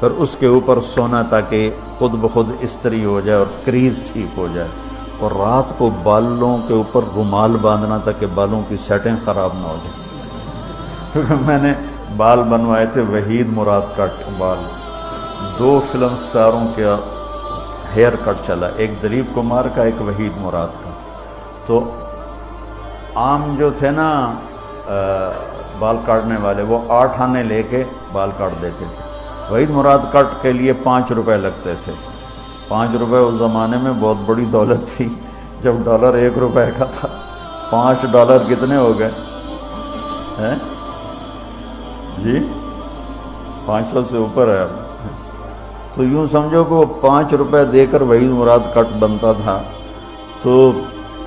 پھر اس کے اوپر سونا تاکہ خود بخود استری ہو جائے اور کریز ٹھیک ہو جائے، اور رات کو بالوں کے اوپر رومال باندھنا تاکہ بالوں کی سیٹنگ خراب نہ ہو جائے. کیونکہ میں نے بال بنوائے تھے وحید مراد کٹ بال، 2 فلم سٹاروں کا ہیئر کٹ چلا، ایک دلیپ کمار کا، ایک وحید مراد کا. تو عام جو تھے نا بال کاٹنے والے، وہ 8 آنے لے کے بال کاٹ دیتے تھے. وحید مراد کٹ کے لیے 5 روپے لگتے تھے. 5 روپے اس زمانے میں بہت بڑی دولت تھی، جب ڈالر 1 روپے کا تھا. $5 کتنے ہو گئے ہیں جی؟ 500 سے اوپر ہے. تو یوں سمجھو کہ وہ 5 روپے دے کر وحید مراد کٹ بنتا تھا. تو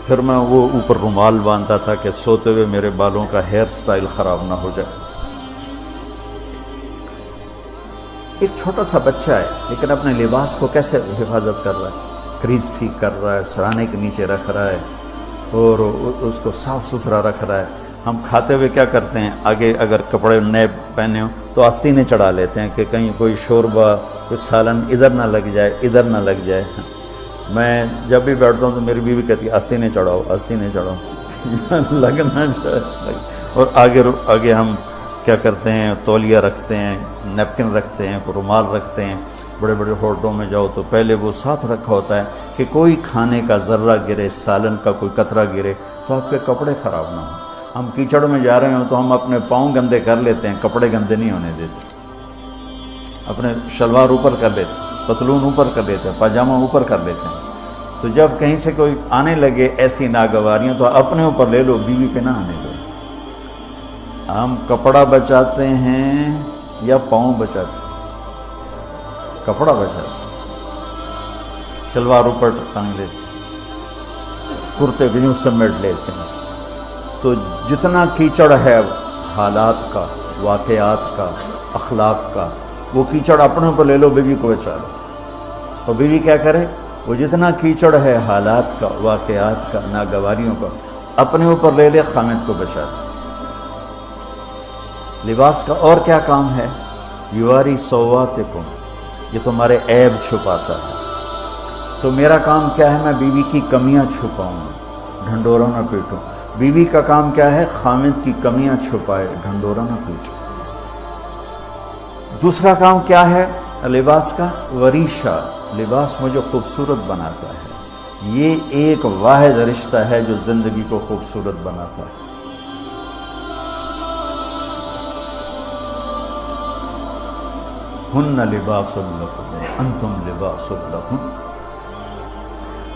پھر میں وہ اوپر رومال باندھتا تھا کہ سوتے ہوئے میرے بالوں کا ہیئر سٹائل خراب نہ ہو جائے. ایک چھوٹا سا بچہ ہے لیکن اپنے لباس کو کیسے حفاظت کر رہا ہے، کریز ٹھیک کر رہا ہے، سرانے کے نیچے رکھ رہا ہے اور اس کو صاف ستھرا رکھ رہا ہے. ہم کھاتے ہوئے کیا کرتے ہیں، آگے اگر کپڑے نئے پہنے ہوں تو آستینے چڑھا لیتے ہیں کہ کہیں کوئی شوربہ کوئی سالن ادھر نہ لگ جائے ادھر نہ لگ جائے. میں جب بھی بیٹھتا ہوں تو میری بیوی کہتی ہے آستینے چڑھاؤ آستینے چڑھاؤ لگنا چاہے. اور آگے ہم کیا کرتے ہیں، تولیہ رکھتے ہیں، نیپکن رکھتے ہیں، رومال رکھتے ہیں. بڑے بڑے ہوٹلوں میں جاؤ تو پہلے وہ ساتھ رکھا ہوتا ہے کہ کوئی کھانے کا ذرہ گرے، سالن کا کوئی قطرہ گرے تو آپ کے کپڑے خراب نہ ہوں. ہم کیچڑ میں جا رہے ہوں تو ہم اپنے پاؤں گندے کر لیتے ہیں، کپڑے گندے نہیں ہونے دیتے. اپنے شلوار اوپر کر لیتے ہیں، پتلون اوپر کر لیتے ہیں، پاجامہ اوپر کر لیتے ہیں. تو جب کہیں سے کوئی آنے لگے ایسی ناگواریاں تو اپنے اوپر لے لو، بیوی پہ نہ آنے دو. ہم کپڑا بچاتے ہیں یا پاؤں بچاتے ہیں؟ کپڑا بچاتے ہیں. شلوار اوپر ٹانگ لیتے ہیں، کرتے کو یوں سمیٹ لیتے ہیں. تو جتنا کیچڑ ہے حالات کا، واقعات کا، اخلاق کا، وہ کیچڑ اپنے اوپر لے لو، بیوی کو بچا لو. اور بیوی کیا کرے، وہ جتنا کیچڑ ہے حالات کا، واقعات کا، ناگواریوں کا، اپنے اوپر لے لے، خامد کو بچا لے. لباس کا اور کیا کام ہے، یواری سواتکم، یہ تمہارے عیب چھپاتا ہے. تو میرا کام کیا ہے، میں بیوی کی کمیاں چھپاؤں، ڈھنڈورا نہ پیٹوں. بیوی کا کام کیا ہے، خامد کی کمیاں چھپائے، ڈھنڈورا نہ پیٹے. دوسرا کام کیا ہے لباس کا، وریشہ، لباس مجھے خوبصورت بناتا ہے. یہ ایک واحد رشتہ ہے جو زندگی کو خوبصورت بناتا ہے. ہن لباس لکم انتم لباس لہن.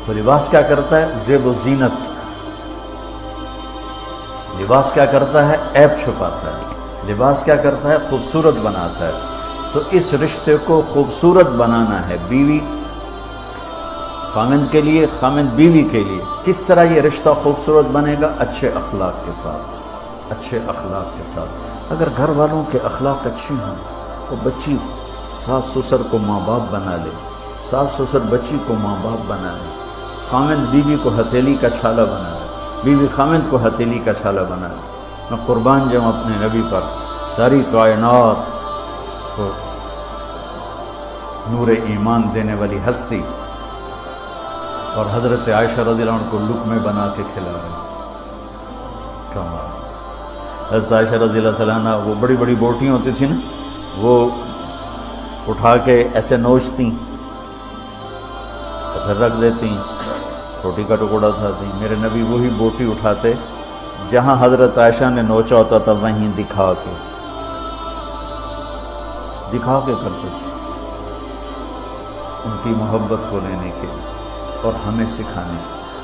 تو لباس کیا کرتا ہے، زیب و زینت. لباس کیا کرتا ہے، عیب چھپاتا ہے. لباس کیا کرتا ہے، خوبصورت بناتا ہے. تو اس رشتے کو خوبصورت بنانا ہے، بیوی خامند کے لیے، خامند بیوی کے لیے. کس طرح یہ رشتہ خوبصورت بنے گا، اچھے اخلاق کے ساتھ. اچھے اخلاق کے ساتھ. اگر گھر والوں کے اخلاق اچھے ہوں تو بچی ساس سسر کو ماں باپ بنا لے، ساس سسر بچی کو ماں باپ بنا لے، خامند بیوی کو ہتھیلی کا چھالا بنا لے، بیوی خامند کو ہتھیلی کا چھالا بنا لے. میں قربان جاؤں اپنے نبی پر، ساری کائنات کو نور ایمان دینے والی ہستی، اور حضرت عائشہ رضی اللہ عنہ کو لقمے بنا کے کھلا رہے. کمال. حضرت عائشہ رضی اللہ تعالیٰ عنہ، وہ بڑی بڑی بوٹیاں ہوتی تھیں نا، وہ اٹھا کے ایسے نوچتی تو پھر رکھ دیتی، روٹی کا ٹکڑا اٹھاتی. میرے نبی وہی بوٹی اٹھاتے جہاں حضرت عائشہ نے نوچا ہوتا تھا، وہیں دکھا کے کرتے تھے، ان کی محبت کو لینے کے اور ہمیں سکھانے.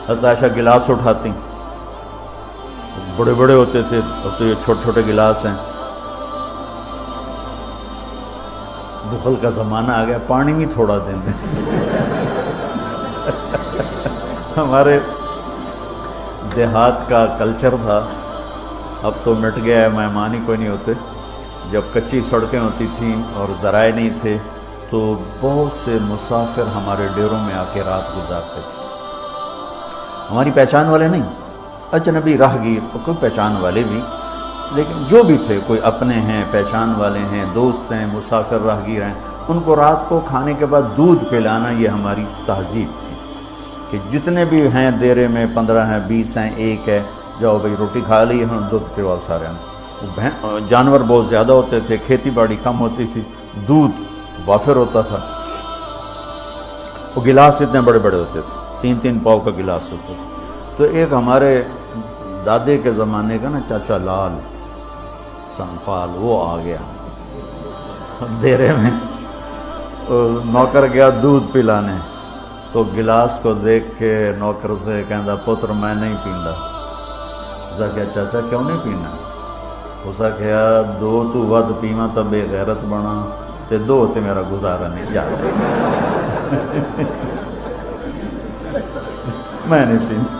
حضرت عائشہ گلاس اٹھاتی، بڑے بڑے ہوتے تھے، اب تو یہ چھوٹے چھوٹے گلاس ہیں. بخل کا زمانہ آ گیا، پانی بھی تھوڑا دیں دیں. ہمارے دیہات کا کلچر تھا، اب تو مٹ گیا ہے، مہمان ہی کوئی نہیں ہوتے. جب کچی سڑکیں ہوتی تھیں اور ذرائع نہیں تھے تو بہت سے مسافر ہمارے ڈیروں میں آ کے رات گزارتے تھے. ہماری پہچان والے نہیں، اجنبی راہگیر، کوئی پہچان والے بھی، لیکن جو بھی تھے، کوئی اپنے ہیں، پہچان والے ہیں، دوست ہیں، مسافر راہگیر ہیں، ان کو رات کو کھانے کے بعد دودھ پلانا یہ ہماری تہذیب تھی کہ جتنے بھی ہیں دیرے میں 15 ہیں 20 ہیں 1 ہے، جاؤ بھائی روٹی کھا لی ہم دودھ پلاؤ سارے ہیں۔ جانور بہت زیادہ ہوتے تھے، کھیتی باڑی کم ہوتی تھی، دودھ وافر ہوتا تھا، وہ گلاس اتنے بڑے بڑے ہوتے تھے، 3 پاؤ کا گلاس ہوتا تھا۔ تو ایک ہمارے دادے کے زمانے کا نا چاچا لال سنپال وہ آ گیا دیرے میں، نوکر گیا دودھ پلانے، تو گلاس کو دیکھ کے نوکر سے کہندا پتر میں نہیں پیندا۔ اسا کہا چاچا کیوں نہیں پینا؟ اسا کہا 2 تو ود پیواں تو بے غیرت بنا تے 2 تے میرا گزارا نہیں جاتا میں نہیں پینا۔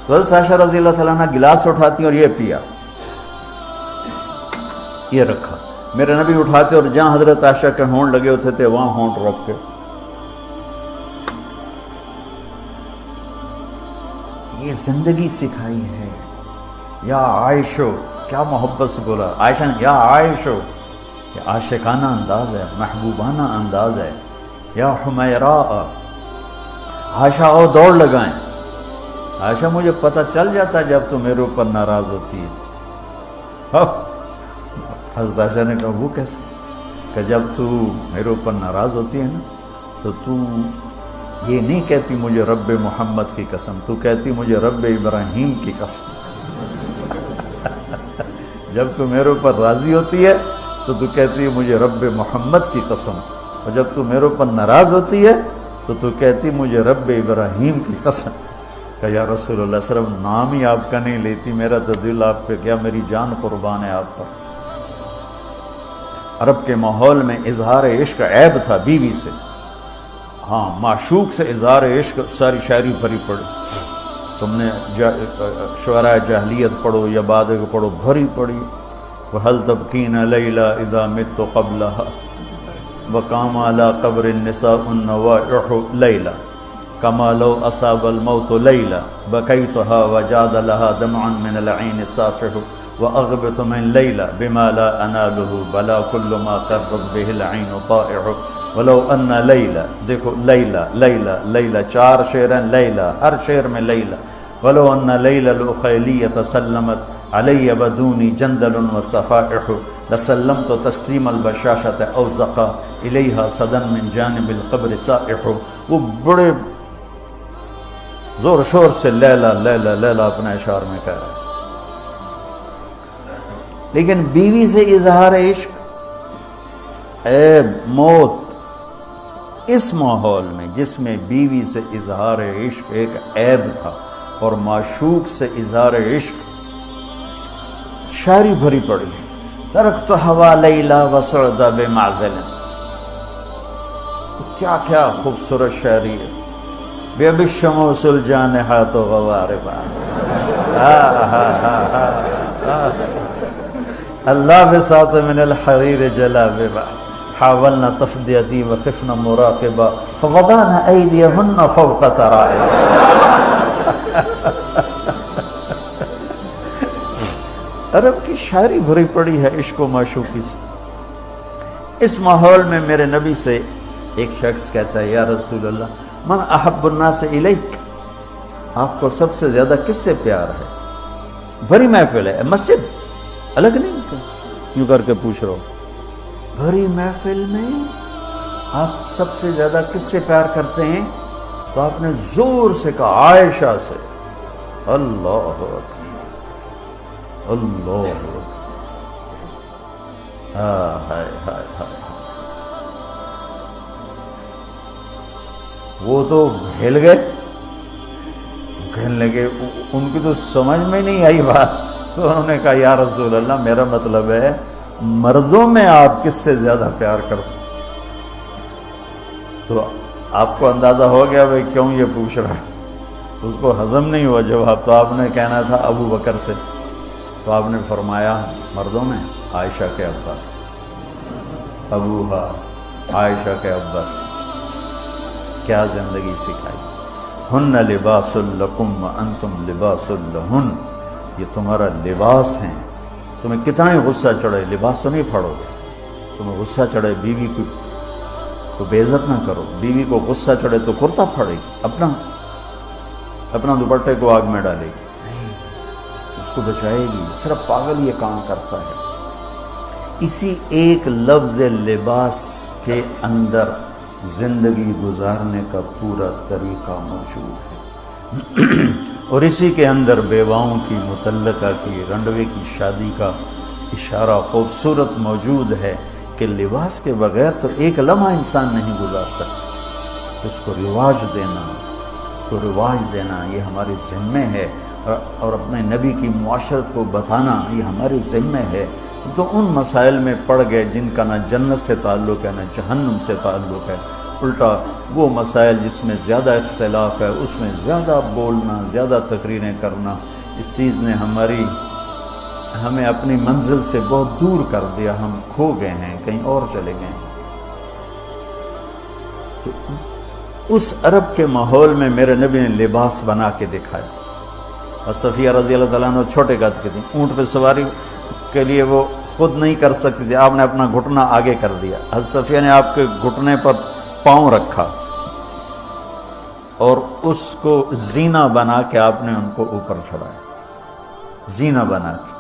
تو حضرت عائشہ رضی اللہ تعالیٰ عنہ گلاس اٹھاتی اور یہ پیا، یہ رکھا، میرے نبی اٹھاتے اور جہاں حضرت عائشہ کے ہونٹ لگے ہوتے تھے وہاں ہونٹ رکھ کے یہ زندگی سکھائی ہے۔ یا عائشو، کیا محبت سے بولا عائشہ نے، یا عائشو، یہ عاشقانہ انداز ہے، محبوبانہ انداز ہے۔ یا حمیراء، عائشہ او دوڑ لگائیں، عائشہ مجھے پتہ چل جاتا جب تو میرے اوپر ناراض ہوتی ہے۔ حضرت عائشہ نے کہا وہ کیسے؟ کہ جب تو میرے اوپر ناراض ہوتی ہے نا تو یہ نہیں کہتی مجھے رب محمد کی قسم، تو کہتی مجھے رب ابراہیم کی قسم۔ جب تو میرے اوپر راضی ہوتی ہے تو کہتی ہے مجھے رب محمد کی قسم، اور جب تو میرے اوپر ناراض ہوتی ہے تو کہتی مجھے رب ابراہیم کی قسم۔ کہ یا رسول اللہ صلی اللہ علیہ وسلم نام ہی آپ کا نہیں لیتی، میرا تو دل آپ پہ کیا، میری جان قربان ہے آپ پر۔ عرب کے ماحول میں اظہار عشق عیب تھا بیوی سے، ہاں معشوق سے اظہار عشق ساری شاعری بھری پڑی، تم نے شعراء جاہلیت پڑھو یا بعد کو پڑھو، بھری پڑی۔ وَهَلْ تَبْكِينَ لَيْلَا إِذَا مِتُّ قَبْلَهَا وَقَامَ عَلَى قَبْرِ النِّسَاءُ النَّوَائِحُ لَيْلًا كَمَا لَوْ أَصَابَ الْمَوْتُ لَيْلًا بَكَيْتُهَا وَجَادَ لَهَا دَمْعًا مِنَ الْعَيْنِ السَّافِحُ وَأَغْبِطُ مِنْ لَيْلًا بِمَا لَا أَنَالُهُ بَلَا كُلُّ مَا قَرَّتْ بِهِ الْعَيْنُ طَائِعُ وَلَوْ أَنَّ لَيْلًا، دیکھو لیلہ لیلہ لیلہ 4 شعر ہیں، لیلہ ہر شعر میں لیلہ۔ وَلَوْ أَنَّ لَيْلَ الْأُخَيْلِيَّةَ سَلَّمَتْ عَلَيَّ بَدُونِي جَنْدَلٌ وَصَفَائِحُ لَسَلَّمْتُ تَسْلِيمَ الْبَشَاشَةِ أَوْ زَقَا إِلَيْهَا صَدًا مِنْ جَانِبِ الْقَبْرِ سَائِحُ۔ وہ بڑے زور شور سے لیلہ لیلہ لیلہ اپنے اشعار میں کہہ رہا ہے، لیکن بیوی سے اظہار عشق عیب، موت، اس ماحول میں جس میں بیوی سے اظہار عشق ایک عیب تھا اور معشوق سے اظہار عشق شاعری بھری پڑی ہے۔ ترکت ہوا لیلا وسعد بمعزل، کیا کیا خوبصورت شاعری ہے۔ بے بالشموس الجانحات غواربا، اللہ بساط من الحریر جلاببا حاولنا تفدیتی وخفنا مراقبا فوضعنا ایدیہن فوق ترائب۔ عرب کی شاعری بھری پڑی ہے عشق و معشوقی سے۔ اس ماحول میں میرے نبی سے ایک شخص کہتا ہے یا رسول اللہ من احب الناس الیک، آپ کو سب سے زیادہ کس سے پیار ہے؟ بھری محفل ہے، مسجد الگ نہیں یوں کر کے پوچھ رہا ہوں، بھری محفل میں آپ سب سے زیادہ کس سے پیار کرتے ہیں؟ تو آپ نے زور سے کہا عائشہ سے۔ اللہ اکبر اللہ اکبر، ہائے ہائے ہائے، وہ تو ہل گئے، کہنے لگے، ان کی تو سمجھ میں نہیں آئی بات، تو انہوں نے کہا یا رسول اللہ میرا مطلب ہے مردوں میں آپ کس سے زیادہ پیار کرتے؟ تو آپ کو اندازہ ہو گیا بھائی کیوں یہ پوچھ رہا ہے، اس کو ہضم نہیں ہوا جواب، تو آپ نے کہنا تھا ابو بکر سے، تو آپ نے فرمایا مردوں میں عائشہ کے عباس، ابوہا عائشہ کے عباس۔ کیا زندگی سکھائی، ہن لباس لکم وانتم لباس لہن، یہ تمہارا لباس ہیں، تمہیں کتنا ہی غصہ چڑھے لباس تو نہیں پھاڑو گے. تمہیں غصہ چڑھے بیوی کو بے عزت نہ کرو. بیوی کو غصہ چڑھے تو کرتا پھاڑے گی, اپنا دوپٹے کو آگ میں ڈالے گی, نہیں, اس کو بچائے گی. صرف پاگل یہ کام کرتا ہے. اسی ایک لفظ لباس کے اندر زندگی گزارنے کا پورا طریقہ موجود ہے. اور اسی کے اندر بیواؤں کی, مطلقہ کی, رنڈوے کی شادی کا اشارہ خوبصورت موجود ہے کہ لباس کے بغیر تو ایک لمحہ انسان نہیں گزار سکتا. اس کو رواج دینا یہ ہمارے ذمے ہے, اور اپنے نبی کی معاشرت کو بتانا یہ ہمارے ذمے ہے. تو ان مسائل میں پڑ گئے جن کا نہ جنت سے تعلق ہے نہ جہنم سے تعلق ہے. الٹا وہ مسائل جس میں زیادہ اختلاف ہے اس میں زیادہ بولنا, زیادہ تقریریں کرنا, اس چیز نے ہمیں اپنی منزل سے بہت دور کر دیا. ہم کھو گئے ہیں, کہیں اور چلے گئے ہیں. تو اس عرب کے ماحول میں میرے نبی نے لباس بنا کے دکھایا. اور صفیہ رضی اللہ تعالیٰ عنہ چھوٹے قد کے تھے, اونٹ پہ سواری کے لیے وہ خود نہیں کر سکتی تھی, آپ نے اپنا گھٹنا آگے کر دیا. حضرت صفیہ نے آپ کے گھٹنے پر پاؤں رکھا اور اس کو زینہ بنا کے آپ نے ان کو اوپر چڑھایا, زینہ بنا کے.